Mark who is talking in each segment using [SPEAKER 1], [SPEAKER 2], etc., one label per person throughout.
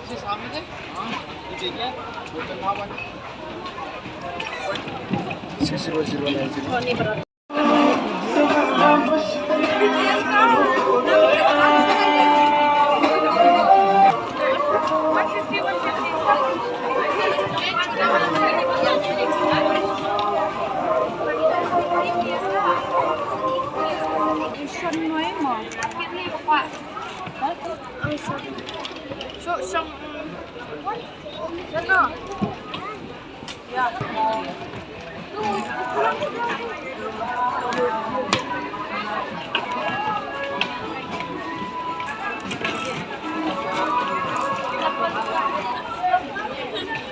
[SPEAKER 1] से सामने थे नीचे क्या बोतल ना बन
[SPEAKER 2] 60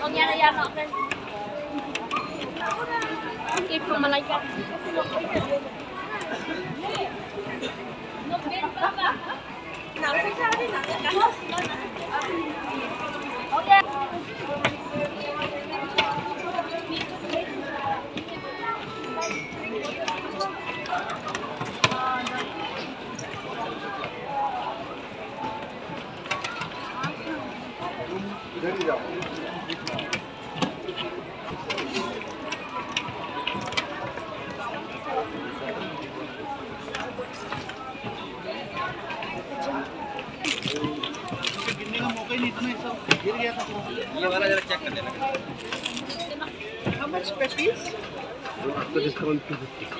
[SPEAKER 3] Ông nhà này ăn nọ lên. Kịp của mà lấy cái. Nấu cái sao đi nấu cái. Ok.
[SPEAKER 1] गिरने का मौका ही नहीं था मैं सब गिर गया था ये वाला जरा चेक कर लेना how much peppies
[SPEAKER 4] after discount 250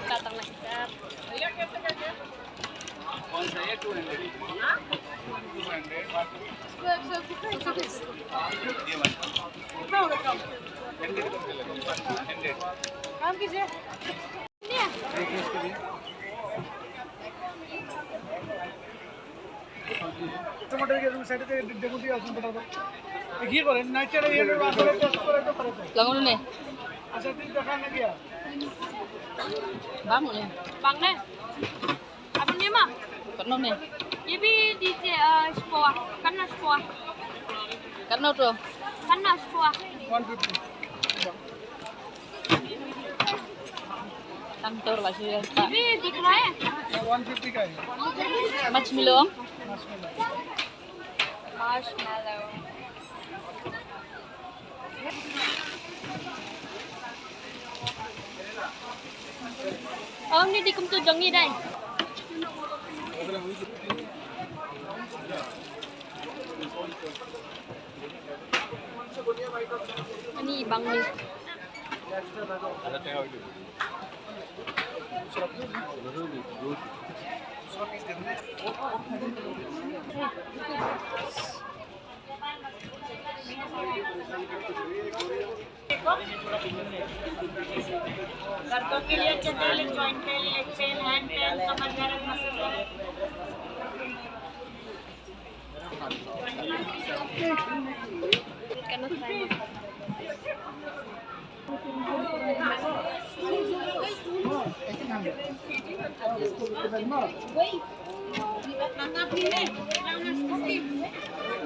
[SPEAKER 3] Datang lagi kan.
[SPEAKER 1] कौन सा है 200 ये वाला
[SPEAKER 3] काम कीजिए
[SPEAKER 1] टमाटर के साइड पे देखो दिया उसमें बता दो ये करे नेचर ये बात करे तो करे तो करे
[SPEAKER 3] Bangun nih.
[SPEAKER 1] अच्छा ठीक दिखा ना गया
[SPEAKER 3] Bangun nih. Bang nih. Apa nih mah? Penuh nih. ये भी दीजिए स्पोआ करना स्पोआ करना तो करना स्पोआ
[SPEAKER 1] 150
[SPEAKER 3] kantor lah sih ya Pak. Ini di mana?
[SPEAKER 1] 150 का है
[SPEAKER 3] Marshmallow.
[SPEAKER 2] Marshmallow.
[SPEAKER 3] Ông đi đi công ty giống như đây. Ini bang nih.
[SPEAKER 2] लड़कों के लिए चटेल joint pain leg pain hand pain कमर दर्द मसल दर्द
[SPEAKER 3] Karena saya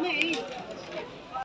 [SPEAKER 2] नहीं